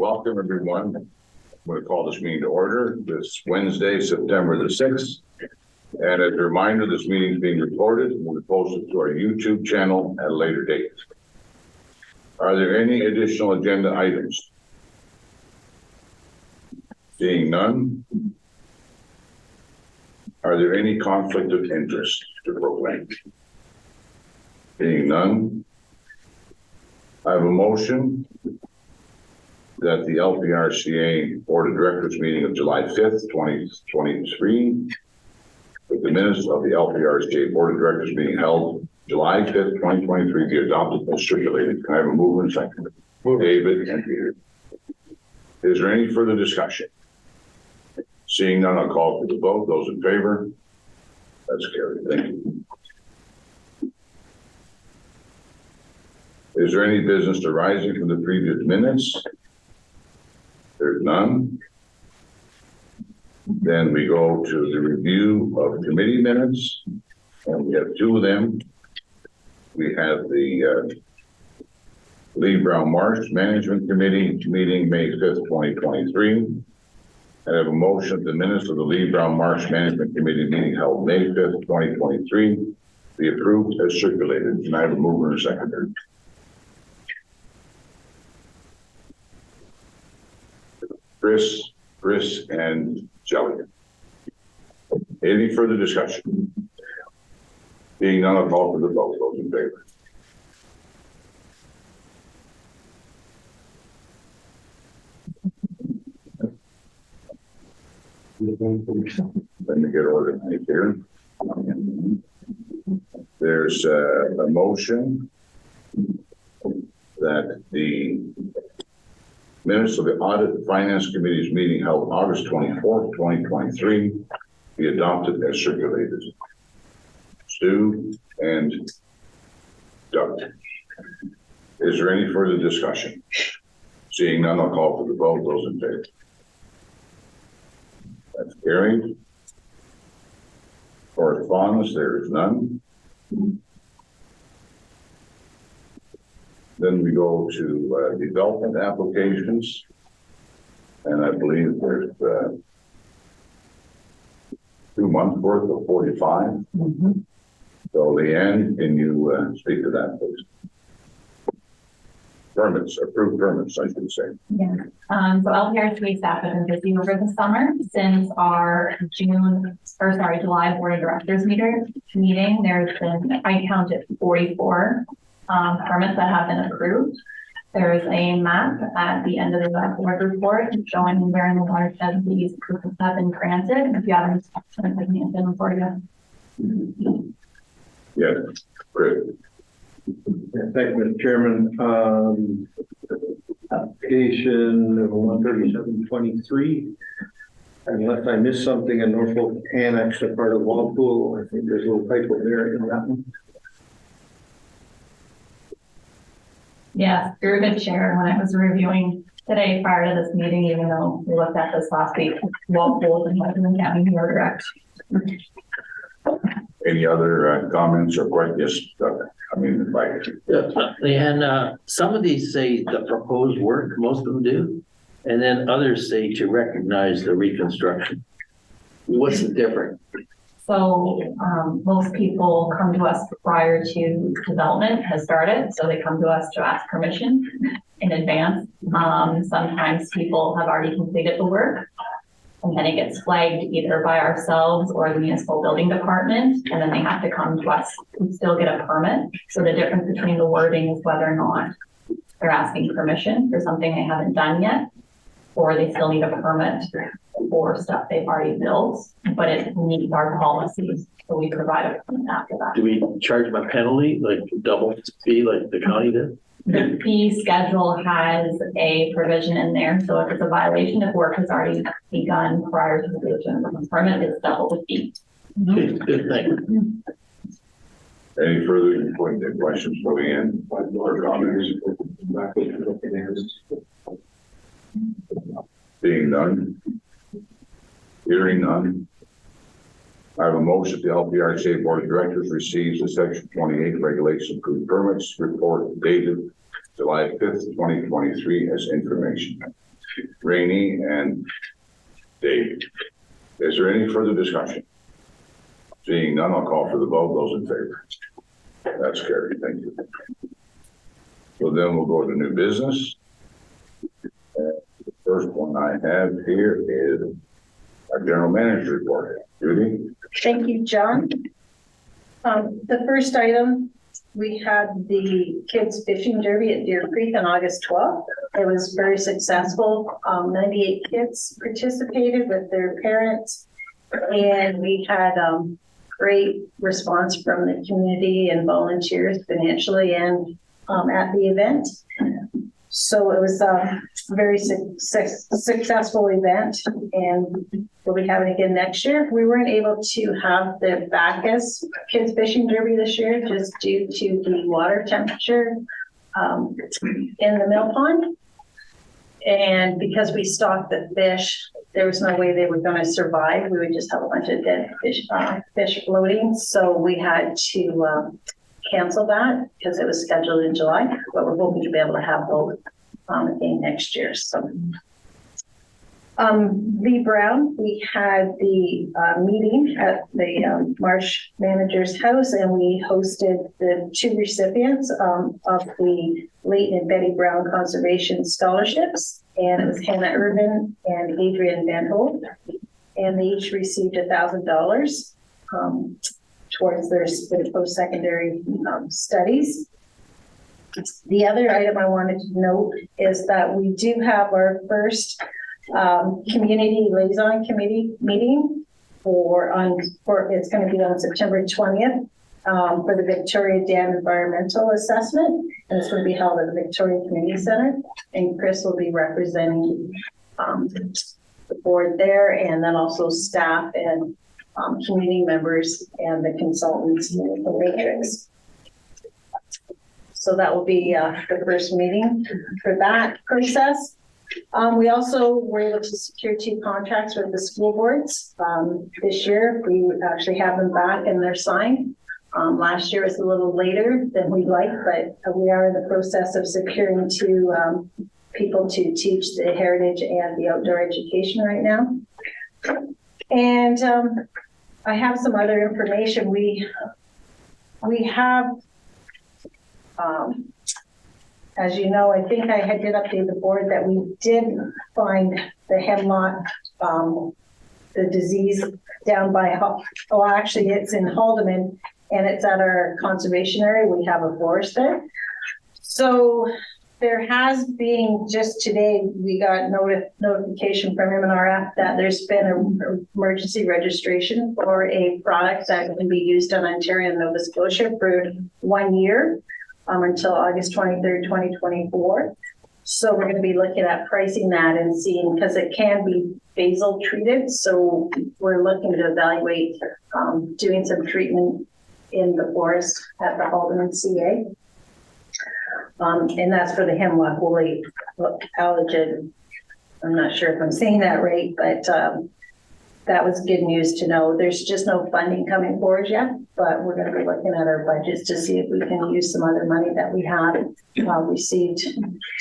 Welcome, everyone. I'm going to call this meeting to order this Wednesday, September the 6th. And as a reminder, this meeting is being recorded and will be posted to our YouTube channel at a later date. Are there any additional agenda items? Seeing none. Are there any conflict of interest to proclaim? Seeing none. I have a motion that the LPRCA Board of Directors meeting of July 5th, 2023, with the minutes of the LPRCA Board of Directors meeting held July 5th, 2023, be adopted and circulated. Can I have a mover and seconder? David and Peter. Is there any further discussion? Seeing none, I'll call for the vote. Those in favor? That's carried. Thank you. Is there any business arising from the previous minutes? There's none. Then we go to the review of committee minutes, and we have two of them. We have the Lee Brown Marsh Management Committee meeting May 5th, 2023. I have a motion that the minutes of the Lee Brown Marsh Management Committee meeting held May 5th, 2023 be approved as circulated. Can I have a mover and seconder? Chris, and Jelly. Any further discussion? Being none, I'll call for the vote. Those in favor? Let me get organized here. There's a motion that the minutes of the Audit and Finance Committee's meeting held August 24th, 2023 be adopted as circulated. Stu and Doug. Is there any further discussion? Seeing none, I'll call for the vote. Those in favor? That's carried. Correspondence, there is none. Then we go to development applications, and I believe there's 2 months worth of 45. Mm-hmm. So Leanne, can you speak to that, please? Permits, approved permits, I should say. Yeah. So LPRCA staff have been busy over the summer since our July Board of Directors meeting. There's been, I counted 44 permits that have been approved. There's a map at the end of the board report showing where in the watershed these approvals have been granted. And if you have any questions, I can answer them for you. Yeah, great. Thank you, Mr. Chairman. Application 13723. Unless I missed something in Norfolk Annex, a part of Walpole, I think there's a little typo there in that one. Yes, you're a good chair. When I was reviewing today prior to this meeting, even though we looked at this last week, Walpole and Lebanon County were correct. Any other comments or questions? I mean, like, and some of these say the proposed work, most of them do, and then others say to recognize the reconstruction. What's the difference? So most people come to us prior to development has started, so they come to us to ask permission in advance. Sometimes people have already completed the work, and then it gets flagged either by ourselves or the municipal building department, and then they have to come to us and still get a permit. So the difference between the wording is whether or not they're asking permission for something they haven't done yet, or they still need a permit for stuff they've already built, but it meets our policies, so we provide a permit after that. Do we charge them a penalty, like double fee like the county did? The fee schedule has a provision in there, so if it's a violation, if work has already begun prior to the issuance of the permit, it's double the fee. Okay, good thing. any further questions for Leanne or comments? Being none, hearing none, I have a motion the LPRCA Board of Directors receives the Section 28 Regulation Approved Permits report dated July 5th, 2023 as information. Rainey, and Dave. Is there any further discussion? Seeing none, I'll call for the vote. Those in favor? That's carried. Thank you. So then we'll go to new business. The first one I have here is our general manager report. Judy? Thank you, John. The first item, we had the kids fishing derby at Deer Creek on August 12th. It was very successful. 98 kids participated with their parents, and we had great response from the community and volunteers financially and at the event. So it was a very successful event, and we'll be having it again next year. We weren't able to have the Bacchus Kids Fishing Derby this year just due to the water temperature in the mill pond. And because we stocked the fish, there was no way they were going to survive. We would just have a bunch of dead fish floating. So we had to cancel that because it was scheduled in July, but we're hoping to be able to have both again next year. So Lee Brown, we had the meeting at the Marsh manager's house, and we hosted the 2 recipients of the Leighton and Betty Brown Conservation Scholarships, and it was Hannah Irvin and Adrian Van Holt, and they each received $1,000 towards their post-secondary studies. The other item I wanted to note is that we do have our first community liaison committee meeting it's going to be on September 20th for the Victoria Dam Environmental Assessment, and it's going to be held at the Victoria Community Center, and Chris will be representing the board there, and then also staff and community members and the consultants in the matrix. So that will be the first meeting for that process. We also were able to secure 2 contracts with the school boards this year. We actually have them back and they're signed. Last year was a little later than we'd like, but we are in the process of securing 2 people to teach the heritage and the outdoor education right now. And I have some other information. We have, as you know, I think I did update the board that we did find the hemlock, the disease down by, actually it's in Haldeman, and it's at our conservation area. We have a forest there. So there has been, just today, we got notification from MNRF that there's been an emergency registration for a product that can be used on Ontario and Nova Scotia for 1 year until August 23rd, 2024. So we're going to be looking at pricing that and seeing, because it can be basal treated. So we're looking to evaluate doing some treatment in the forest at the Haldeman CA. And that's for the hemlock woolly allergen. I'm not sure if I'm saying that right, but that was good news to know. There's just no funding coming forward yet, but we're going to be looking at our budgets to see if we can use some other money that we have received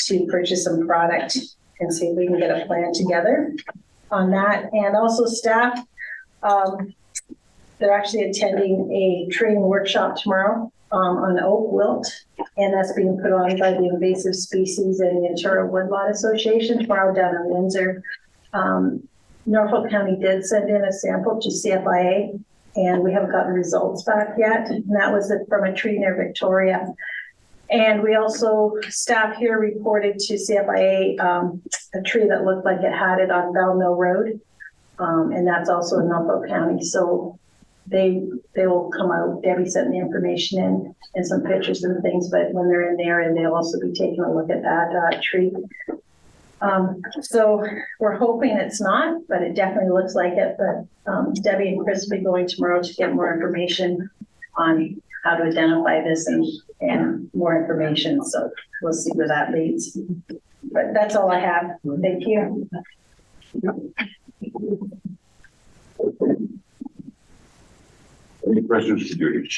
to purchase some product and see if we can get a plan together on that. And also staff, they're actually attending a training workshop tomorrow on oak wilt, and that's being put on by the Invasive Species and the Ontario Woodlot Association tomorrow down in Windsor. Norfolk County did send in a sample to CFIA, and we haven't gotten results back yet. And that was from a tree near Victoria. And we also, staff here reported to CFIA a tree that looked like it had it on Bell Mill Road, and that's also in Norfolk County. So they will come out. Debbie sent the information in and some pictures and things, but when they're in there, and they'll also be taking a look at that tree. So we're hoping it's not, but it definitely looks like it. But Debbie and Chris will be going tomorrow to get more information on how to identify this and more information. So we'll see where that leads. But that's all I have. Thank you. Any questions for Judy?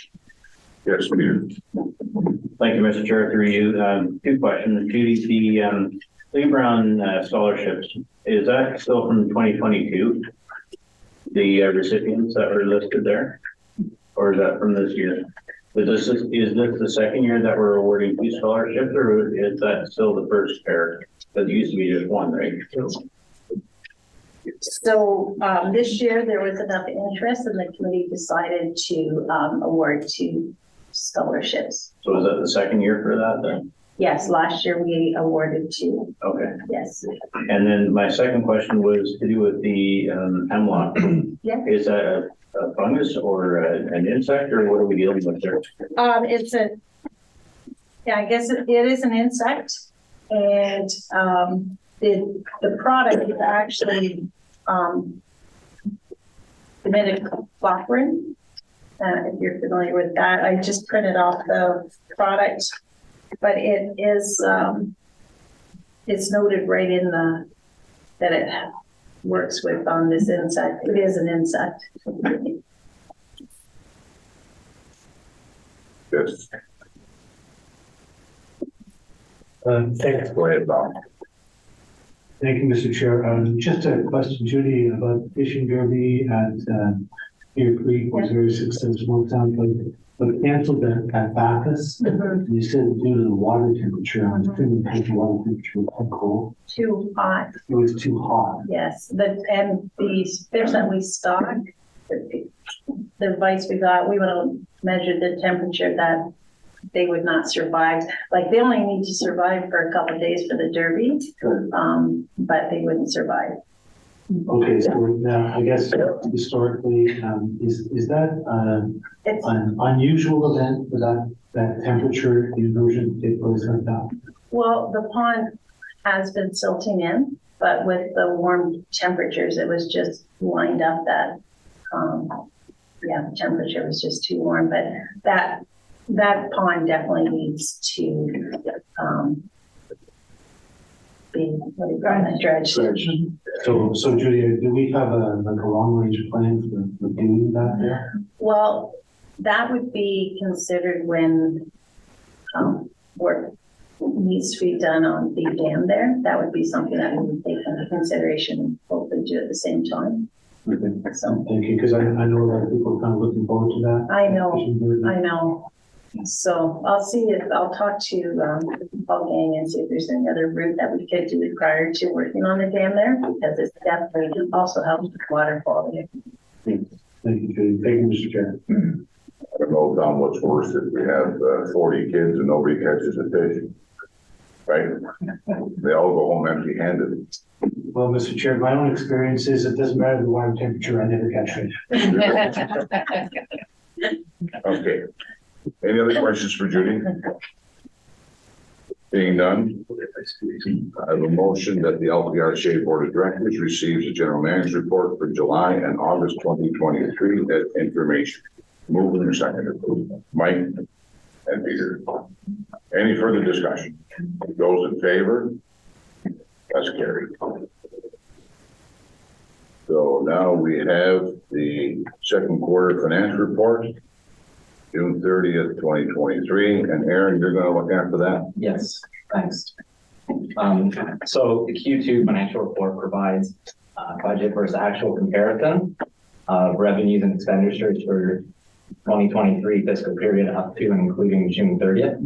Yes, Peter. Thank you, Mr. Chair, through you. 2 questions. Judy, Brown scholarships, is that still from 2022? The recipients that were listed there? Or is that from this year? Is this the second year that we're awarding 2 scholarships, or is that still the first pair? That used to be just 1, right? So this year there was enough interest and the committee decided to award 2 scholarships. So is that the second year for that then? Yes, last year we awarded 2. Okay. Yes. And then my second question was to do with the hemlock. Yeah. Is that a fungus or an insect, or what are we dealing with there? It's I guess it is an insect, and the product is actually imidacloprid. If you're familiar with that, I just printed off the product, but it is it's noted right in that it works with this insect. It is an insect. Yes, Thanks. go ahead, Bob. Thank you, Mr. Chair. Just a question, Judy, about fishing derby at Deer Creek was very successful. It sounds like, but canceled at Bacchus. Mhm. You said due to the water temperature. I was thinking because the water temperature was too cold. Too hot. It was too hot. Yes, and the fish that we stock, the advice we got, we want to measure the temperature that they would not survive. Like they only need to survive for a couple of days for the derby, but they wouldn't survive. Okay, so now I guess historically, is that It's an unusual event for that temperature inversion to take place like that? well, the pond has been silting in, but with the warm temperatures, it was just lined up that the temperature was just too warm. But that pond definitely needs to be what do you call it, dredged. So Judy, do we have a long range plan for doing that there? Well, that would be considered when work needs to be done on the dam there. That would be something that we would take into consideration and hopefully do at the same time. Okay. So Thank you, because I know a lot of people are kind of looking forward to that. I know. So I'll talk to Paul Gang and see if there's any other route that we could do prior to working on the dam there, because it's definitely also helps with water quality. Thank you, Judy. Thank you, Mr. Chair. I don't know, Tom, what's worse, if we have 40 kids and nobody catches a fish, right? They all go home empty-handed. Well, Mr. Chair, my own experience is it doesn't matter the water temperature, I never catch fish. Okay. Any other questions for Judy? Being none, I have a motion that the LPRCA Board of Directors receives the General Manager's report for July and August 2023 as information. Moving and seconded. Mike and Peter. Any further discussion? Those in favor? That's carried. So now we have the second quarter financial report, June 30th, 2023. And Aaron, you're going to look after that? Yes, thanks. So the Q2 financial report provides budget versus actual comparison of revenues and expenditures for 2023 fiscal period up to and including June 30th.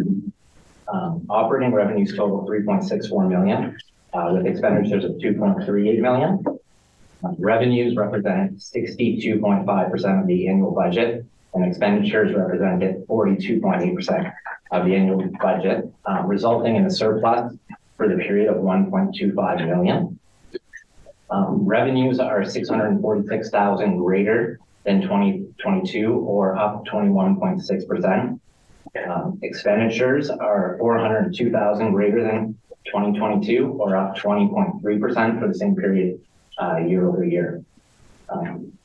Operating revenues total $3.64 million, with expenditures of $2.38 million. Revenues represented 62.5% of the annual budget, and expenditures represented 42.8% of the annual budget, resulting in a surplus for the period of $1.25 million. Revenues are $646,000 greater than 2022, or up 21.6%. Expenditures are $402,000 greater than 2022, or up 20.3% for the same period year over year.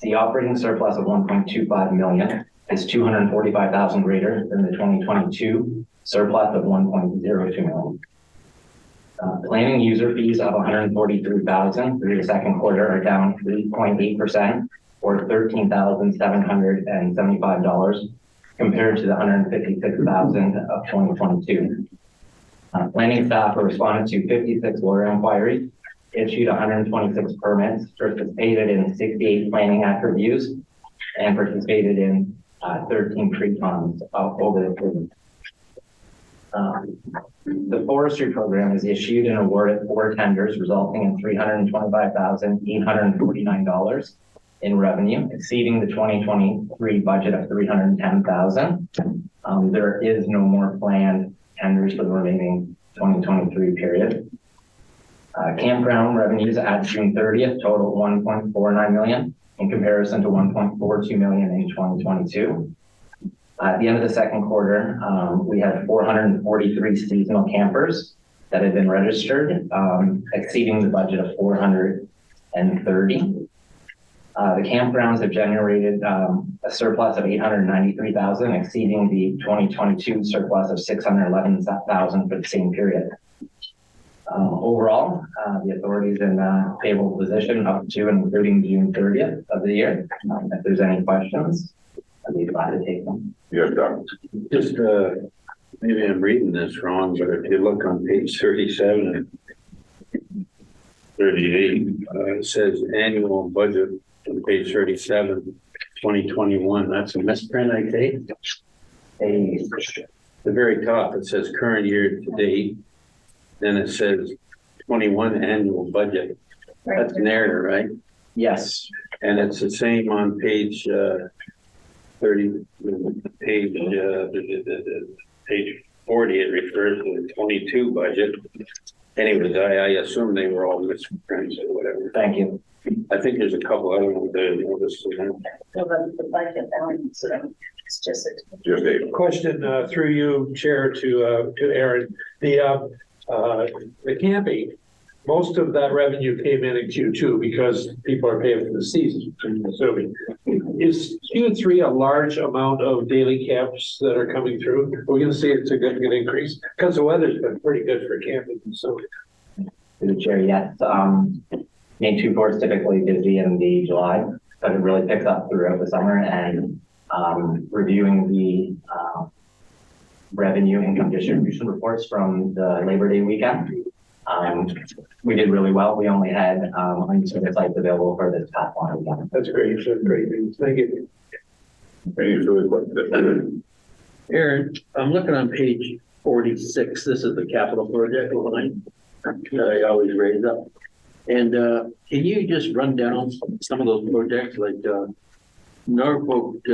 The operating surplus of $1.25 million is $245,000 greater than the 2022 surplus of $1.02 million. Planning user fees of $143,000 through the second quarter are down 3.8%, or $13,775 compared to the $156,000 of 2022. Planning staff responded to 56 lawyer inquiries, issued 126 permits, participated in 68 planning act reviews, and participated in 13 pre-cons over the period. The forestry program is issued and awarded 4 tenders, resulting in $325,849 in revenue, exceeding the 2023 budget of $310,000. There is no more planned tenders for the remaining 2023 period. Campground revenues at June 30th total 1.49 million in comparison to 1.42 million in 2022. At the end of the second quarter, we had 443 seasonal campers that had been registered, exceeding the budget of 430. The campgrounds have generated a surplus of 893,000, exceeding the 2022 surplus of 611,000 for the same period. Overall, the authority is in a favorable position up to and including June 30th of the year. If there's any questions, I'd be glad to take them. Yes, Doug. Just, maybe I'm reading this wrong, but if you look on page 37 and 38, it says annual budget on page 37, 2021. That's a misprint, I take. The very top, it says current year to date. Then it says 21 annual budget. That's an error, right? Yes. And it's the same on page 30, page 40, it refers to the 22 budget. Anyways, I assume they were all misprints or whatever. Thank you. I think there's a couple other ones that I noticed. So the budget balance, so it's just a. Just a Question through you, Chair, to Aaron. The camping, most of that revenue came in Q2 because people are paying for the season, I'm assuming. Is Q3 a large amount of daily camps that are coming through? We're going to see a significant increase because the weather's been pretty good for camping. So, Through the chair, yes. May 2 is typically busy in the July, but it really picks up throughout the summer. And reviewing the revenue income distribution reports from the Labor Day weekend, we did really well. We only had unused sites available for this past one weekend. that's great. That's great news. Thank you. any further questions? Aaron, I'm looking on page 46. This is the capital project line that I always raise up. And can you just run down some of those projects like Norfolk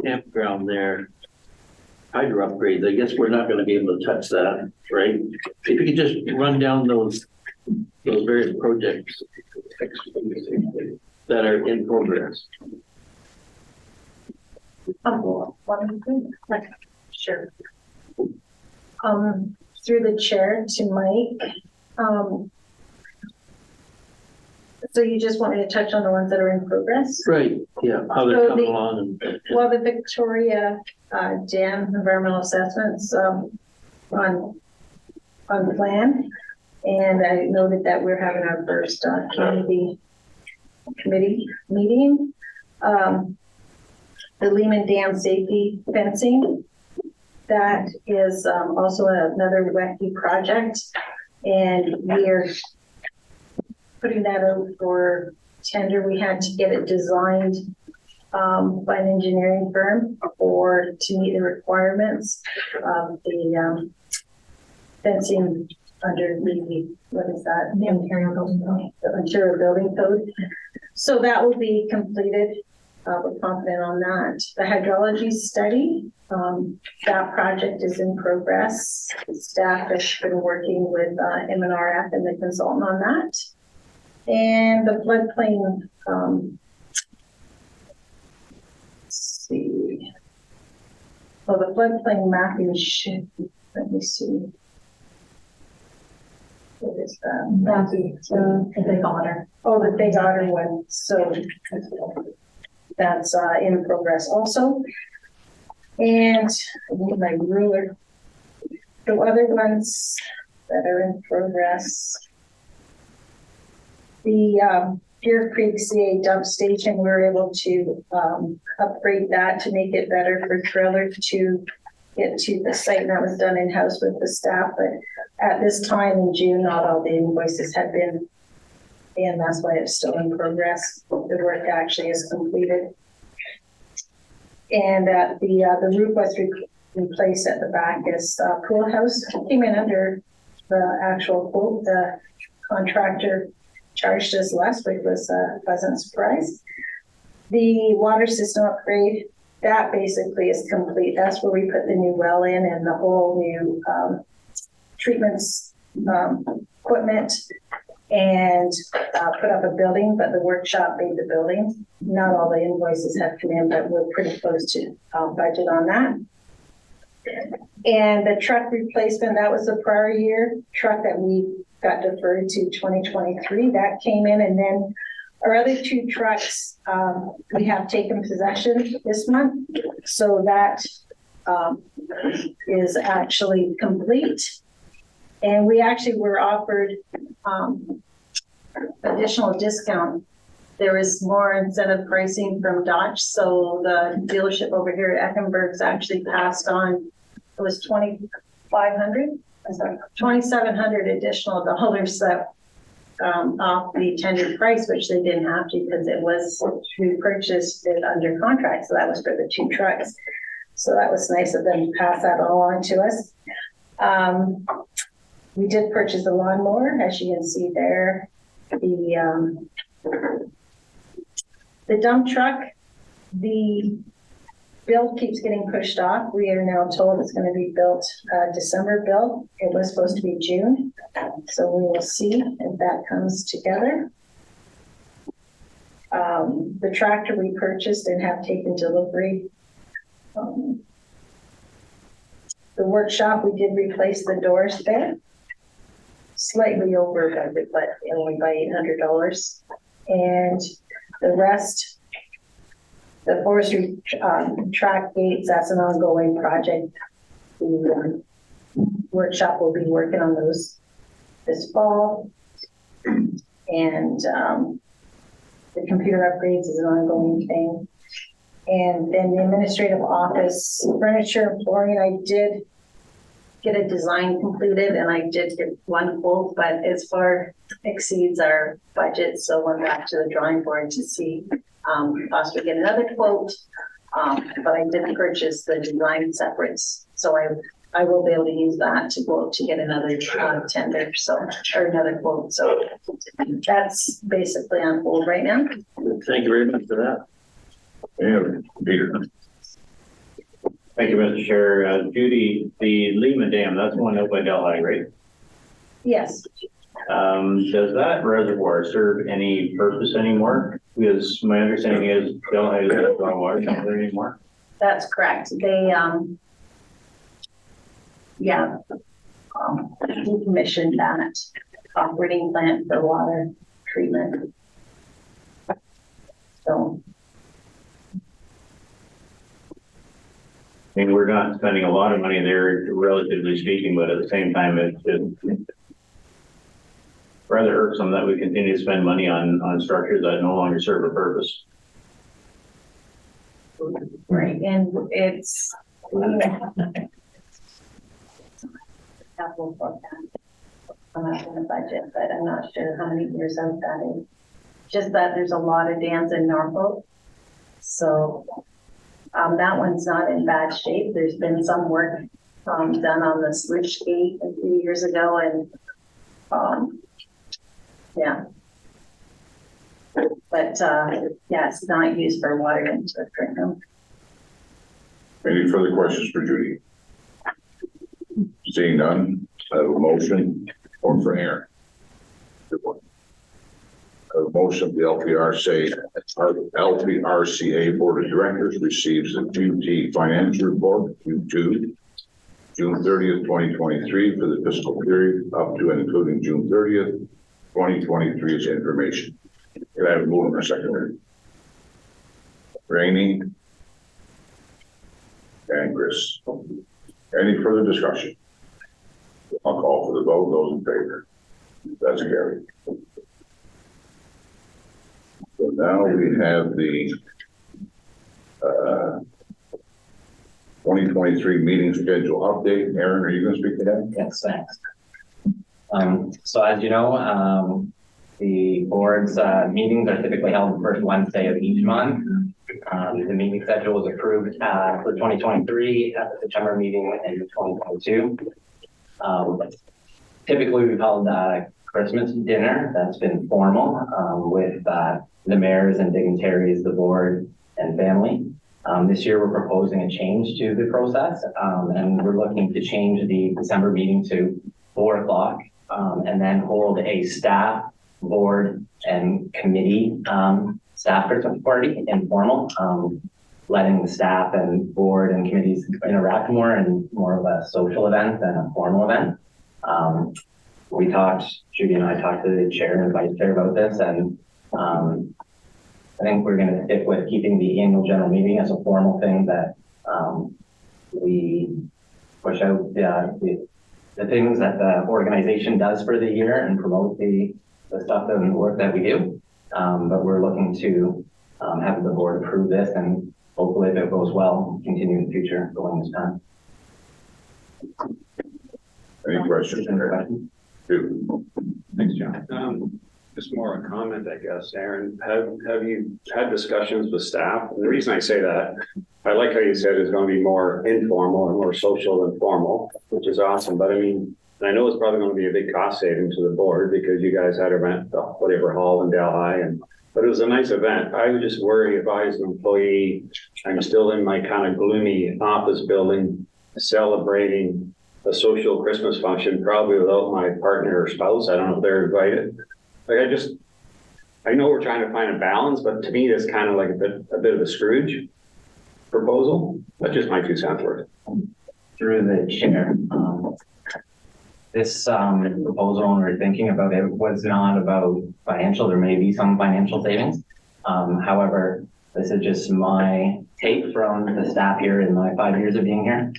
campground there, hydro upgrades? I guess we're not going to be able to touch that, right? If you could just run down those various projects that are in progress. Sure. Through the chair to Mike. So you just want me to touch on the ones that are in progress? Right, yeah, how they're coming along. Well, the Victoria Dam environmental assessments on the plan. And I noted that we're having our first committee meeting. The Lehman Dam safety fencing, that is also another WECI project. And we are putting that out for tender. We had to get it designed by an engineering firm to meet the requirements of the fencing under the, what is that? The Ontario Building Code. The Ontario Building Code. So that will be completed. We're confident on that. The hydrology study, that project is in progress. Staff has been working with MNRF and the consultant on that. And the floodplain, let's see. Well, the floodplain mapping should, let me see. What is that? That's the Big Otter. Oh, the Big Otter one. So that's in progress also. And I need my ruler. The other ones that are in progress. The Deer Creek CA dump station, we were able to upgrade that to make it better for trailers to get to the site, and that was done in-house with the staff, but at this time in June, not all the invoices had been in, that's why it's still in progress. The work actually is completed. And the roof was replaced at the back as pool house, came in under the actual quote. The contractor charged us less, which was a pleasant surprise. The water system upgrade, that basically is complete. That's where we put the new well in and the whole new treatments, equipment, and put up a building, but the workshop made the building. Not all the invoices have come in, but we're pretty close to budget on that. And the truck replacement, that was the prior year truck that we got deferred to 2023. That came in, and then our other two trucks, we have taken possession this month. So that is actually complete. And we actually were offered additional discount. There is more incentive pricing from Dodge. So the dealership over here at Eckenberg's actually passed on, it was 2,500, 2,700 additional dollars that off the tender price, which they didn't have to because it was, we purchased it under contract. So that was for the two trucks. So that was nice of them to pass that along to us. We did purchase a lawnmower, as you can see there. The dump truck, the build keeps getting pushed off. We are now told it's going to be built December build. It was supposed to be June. So we will see if that comes together. The tractor we purchased and have taken delivery. The workshop, we did replace the doors there. Slightly over budget, but only by $800. And the rest, the forestry track gates, that's an ongoing project. The workshop will be working on those this fall. And the computer upgrades is an ongoing thing. And then the administrative office, furniture and flooring, I did get a design completed and I did get one quote, but as far exceeds our budget. So we're back to the drawing board to see possibly get another quote. But I did purchase the design separates. So I will be able to use that to go to get another tender, so, or another quote. So that's basically on hold right now. Thank you very much for that. Yeah, Peter. Thank you, Mr. Chair. Judy, the Lima Dam, that's one out by Delhi, right? Yes. Does that reservoir serve any purpose anymore? Because my understanding is Delhi doesn't draw water from there anymore. That's correct. They, decommissioned that operating plant for water treatment. So. I mean, we're not spending a lot of money there, relatively speaking, but at the same time, it's rather irksome that we continue to spend money on structures that no longer serve a purpose. Right, and it's capital forecast. I'm not in the budget, but I'm not sure how many years out that is. Just that there's a lot of dams in Norfolk, so. That one's not in bad shape. There's been some work done on the switch gate a few years ago, and yeah. But yeah, it's not used for water into it right now. Any further questions for Judy? Seeing none, I have a motion or for Aaron. A motion of the LPRCA Board of Directors receives the QT financial report, Q2, June 30th, 2023 for the fiscal period up to and including June 30th, 2023's information. Can I have a mover or secondary? Rainey and Chris. Any further discussion? I'll call for the vote. Those in favor? That's carried. So now we have the 2023 meeting schedule update. Aaron, are you going to speak to that? Yes, thanks. So as you know, the board's meetings are typically held the first Wednesday of each month. The meeting schedule was approved for 2023 at the September meeting in 2022. Typically, we've held Christmas dinner that's been formal with the mayors and dignitaries, the board, and family. This year, we're proposing a change to the process, and we're looking to change the December meeting to 4 o'clock, and then hold a staff, board, and committee staff Christmas party, informal, letting the staff and board and committees interact more and more of a social event than a formal event. Judy and I talked to the chair and vice chair about this, and I think we're going to stick with keeping the annual general meeting as a formal thing that we push out the things that the organization does for the year and promote the stuff and the work that we do. But we're looking to have the board approve this, and hopefully if it goes well, continue in the future going this time. Any questions? Thanks, John. Just more a comment, I guess. Aaron, have you had discussions with staff? The reason I say that, I like how you said it's going to be more informal and more social than formal, which is awesome. But I mean, I know it's probably going to be a big cost saving to the board because you guys had a rent, whatever hall in Delhi, but it was a nice event. I would just worry if I was an employee, I'm still in my kind of gloomy office building celebrating a social Christmas function, probably without my partner or spouse. I don't know if they're invited. Like I know we're trying to find a balance, but to me, that's kind of like a bit of a Scrooge proposal. That's just my 2 cents worth. Through the chair, this proposal, when we were thinking about it, was not about financial. There may be some financial savings. However, this is just my take from the staff here in my 5 years of being here.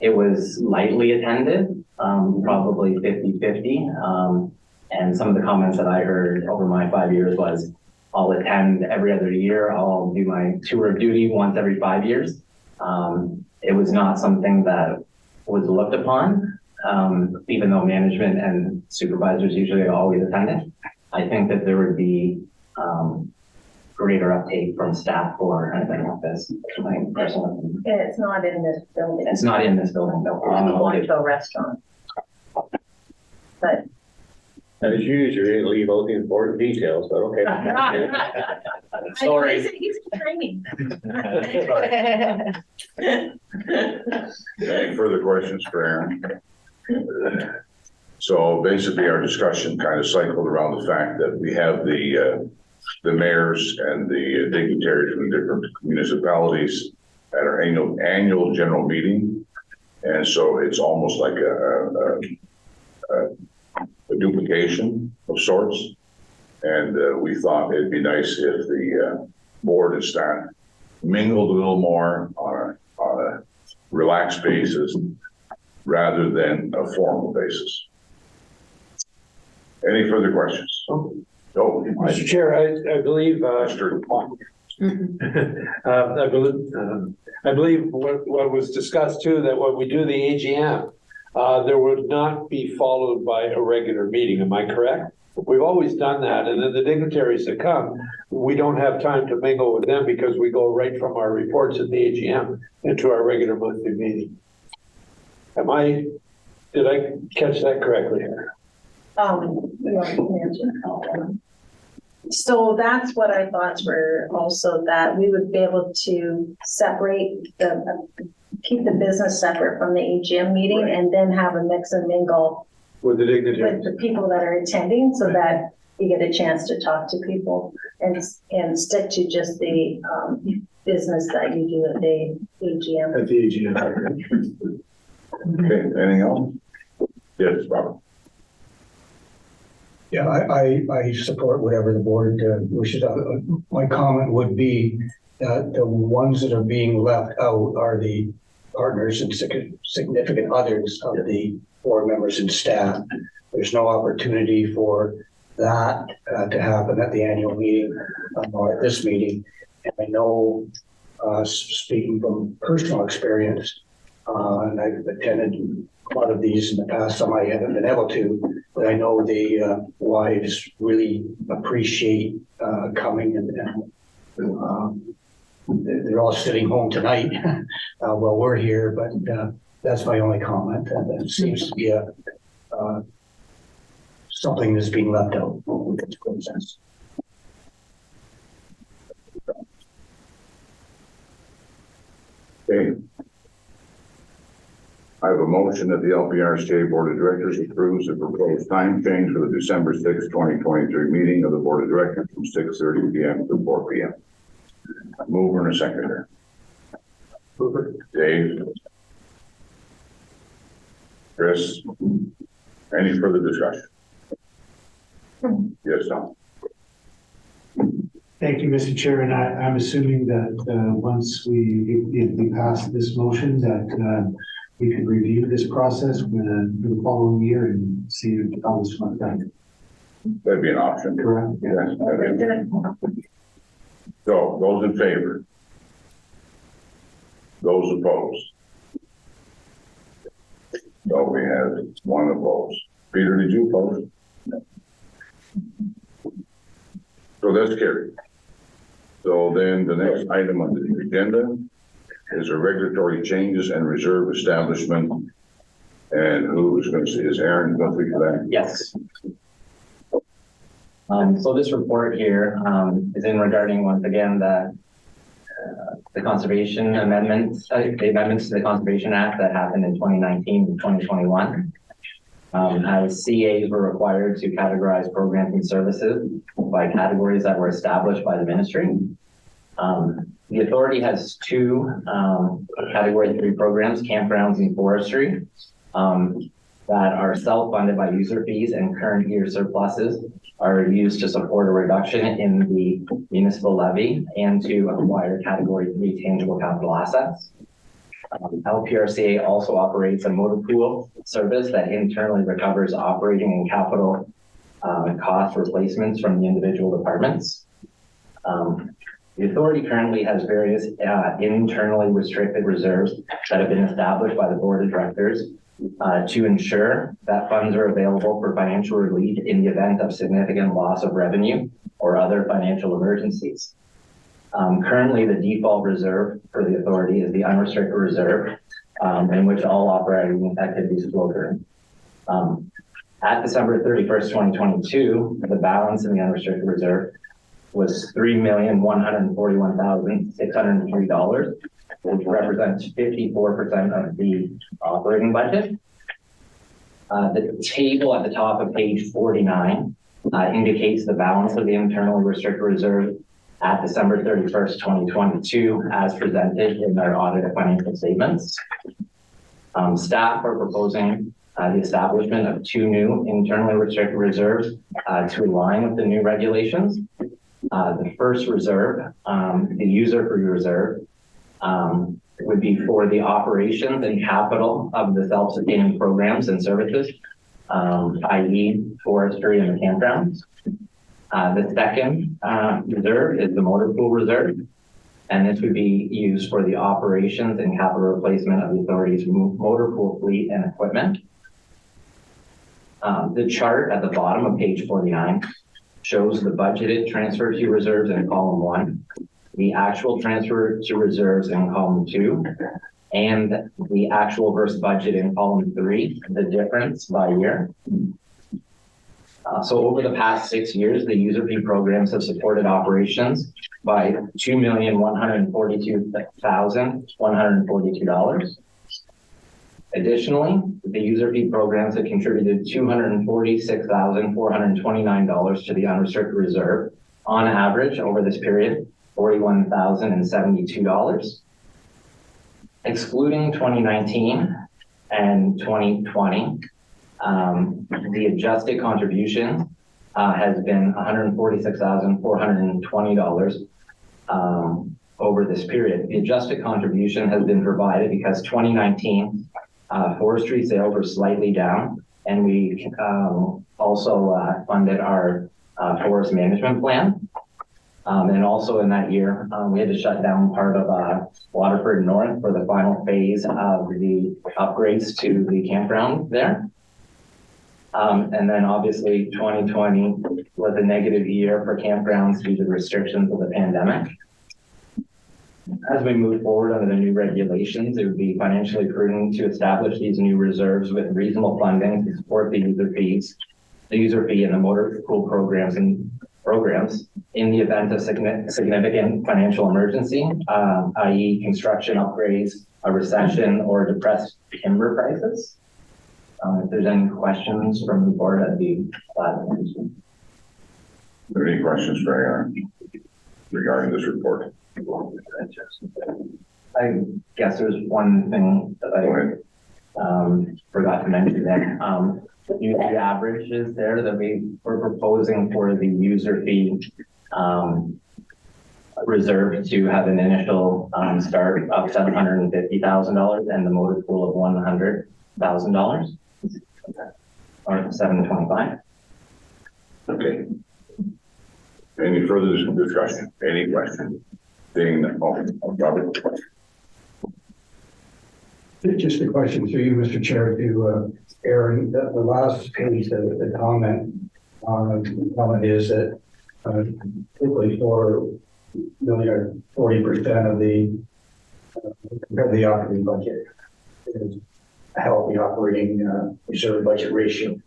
It was lightly attended, probably 50-50. And some of the comments that I heard over my 5 years was, I'll attend every other year. I'll do my tour of duty once every 5 years. It was not something that was looked upon, even though management and supervisors usually always attended. I think that there would be greater uptake from staff for an event like this. My personal opinion. And it's not in this building. It's not in this building, though. It's in the Wanto restaurant. But As usual, you leave out the important details, but okay. Sorry. He's training. Any further questions for Aaron? So basically our discussion kind of cycled around the fact that we have the mayors and the dignitaries from different municipalities at our annual general meeting. And so it's almost like a duplication of sorts. And we thought it'd be nice if the board and staff mingled a little more on a relaxed basis rather than a formal basis. Any further questions? Oh, Mr. Chair, I believe, I believe what was discussed too, that when we do the AGM, there would not be followed by a regular meeting. Am I correct? We've always done that. And then the dignitaries that come, we don't have time to mingle with them because we go right from our reports at the AGM into our regular monthly meeting. Did I catch that correctly here? So that's what our thoughts were also, that we would be able to separate keep the business separate from the AGM meeting, right, and then have a mix and mingle with the dignitaries, with the people that are attending, so that you get a chance to talk to people and stick to just the business that you do at the AGM. At the AGM. Okay, anything else? Yes, Robert. Yeah, I support whatever the board wishes. My comment would be that the ones that are being left out are the partners and significant others of the board members and staff. There's no opportunity for that to happen at the annual meeting or at this meeting. And I know speaking from personal experience, and I've attended a lot of these in the past, some I haven't been able to, but I know the wives really appreciate coming and they're all sitting home tonight while we're here, but that's my only comment. And it seems to be something that's being left out with this process. Okay. I have a motion that the LPRCA Board of Directors approves the proposed time change for the December 6, 2023 meeting of the Board of Directors from 6:30 p.m. to 4 p.m. Mover and a seconder. Mover. Dave. Chris. Any further discussion? Yes, Tom. Thank you, Mr. Chair, and I'm assuming that once if we pass this motion, that we could review this process for the following year and see how this went down. That'd be an option. Correct? Yes. So, those in favor? Those opposed? So we have one opposed. Peter, did you oppose? No. So that's carried. So then the next item on the agenda is a regulatory changes and reserve establishment. And who is going to see, is Aaron going to speak to that? Yes. So this report here is in regarding, once again, the conservation amendments, the amendments to the Conservation Act that happened in 2019 and 2021. As CAs were required to categorize programs and services by categories that were established by the ministry. The authority has two category 3 programs, campgrounds and forestry, that are self-funded by user fees, and current year surpluses are used to support a reduction in the municipal levy and to acquire category 3 tangible capital assets. LPRCA also operates a motor pool service that internally recovers operating and capital cost replacements from the individual departments. The authority currently has various internally restricted reserves that have been established by the board of directors to ensure that funds are available for financial relief in the event of significant loss of revenue or other financial emergencies. Currently, the default reserve for the authority is the unrestricted reserve, in which all operating activities flow through. At December 31st, 2022, the balance in the unrestricted reserve was $3,141,603, which represents 54% of the operating budget. The table at the top of page 49 indicates the balance of the internally restricted reserve at December 31st, 2022, as presented in our audited financial statements. Staff are proposing the establishment of 2 new internally restricted reserves to align with the new regulations. The first reserve, the user fee reserve, would be for the operations and capital of the self-sustaining programs and services, i.e. forestry and the campgrounds. The second reserve is the motor pool reserve, and this would be used for the operations and capital replacement of the authority's motor pool fleet and equipment. The chart at the bottom of page 49 shows the budgeted transfer to reserves in column 1, the actual transfer to reserves in column 2, and the actual versus budget in column 3, the difference by year. So over the past 6 years, the user fee programs have supported operations by $2,142,142. Additionally, the user fee programs have contributed $246,429 to the unrestricted reserve, on average over this period, $41,072. Excluding 2019 and 2020, the adjusted contribution has been $146,420 over this period. The adjusted contribution has been provided because 2019 forestry sales were slightly down, and we also funded our forest management plan. And also in that year, we had to shut down part of Waterford North for the final phase of the upgrades to the campground there. And then obviously 2020 was a negative year for campgrounds due to the restrictions of the pandemic. As we move forward under the new regulations, it would be financially prudent to establish these new reserves with reasonable funding to support the user fee and the motor pool programs in the event of significant financial emergency, i.e. construction upgrades, a recession, or depressed timber prices. If there's any questions from the board, I'd be glad to answer. Are there any questions for Aaron regarding this report? I guess there's one thing that I forgot to mention then. The averages there that we were proposing for the user fee reserve to have an initial start of $750,000 and the motor pool of $100,000 or $725,000. Okay. Any further discussion? Any questions? Seeing that, Robert. Just a question to you, Mr. Chair, to Aaron. The last page, the comment is that typically 4 million or 40% of the operating budget is a healthy operating reserve budget ratio.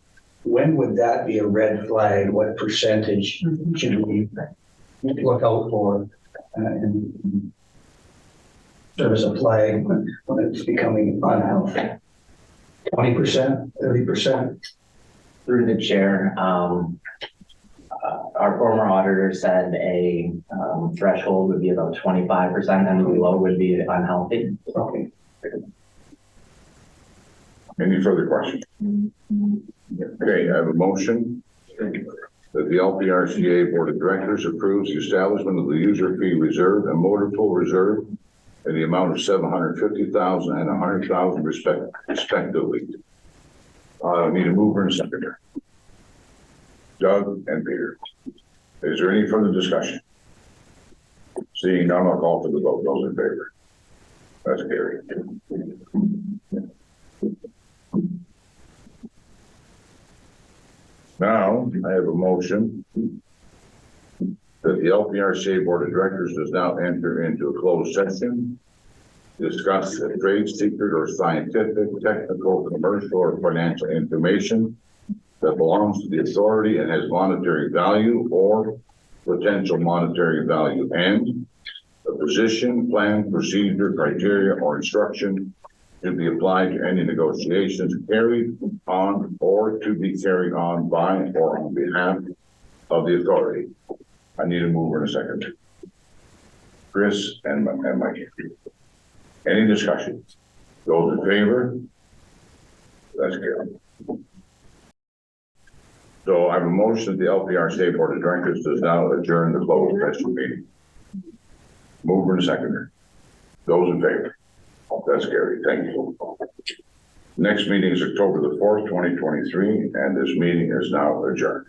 When would that be a red flag? What percentage should we look out for and serve as a flag when it's becoming unhealthy? 20%, 30%? Through the chair, our former auditor said a threshold would be about 25% and below would be unhealthy. Okay. Any further questions? Okay, I have a motion that the LPRCA Board of Directors approves the establishment of the user fee reserve and motor pool reserve in the amount of $750,000 and $100,000 respectively. Need a mover and seconder. Doug and Peter. Is there any further discussion? Seeing none, I'll call for the vote. Those in favor? That's carried. Now, I have a motion that the LPRCA Board of Directors does now enter into a closed session, discuss a trade secret or scientific, technical, commercial, or financial information that belongs to the authority and has monetary value or potential monetary value, and a position, plan, procedure, criteria, or instruction to be applied to any negotiations carried on or to be carried on by or on behalf of the authority. I need a mover in a second. Chris and Mike. Any discussion? Those in favor? That's carried. So I have a motion that the LPRCA Board of Directors does now adjourn the closed session meeting. Mover and seconder. Those in favor? That's Gary. Thank you. Next meeting is October the 4th, 2023, and this meeting is now adjourned.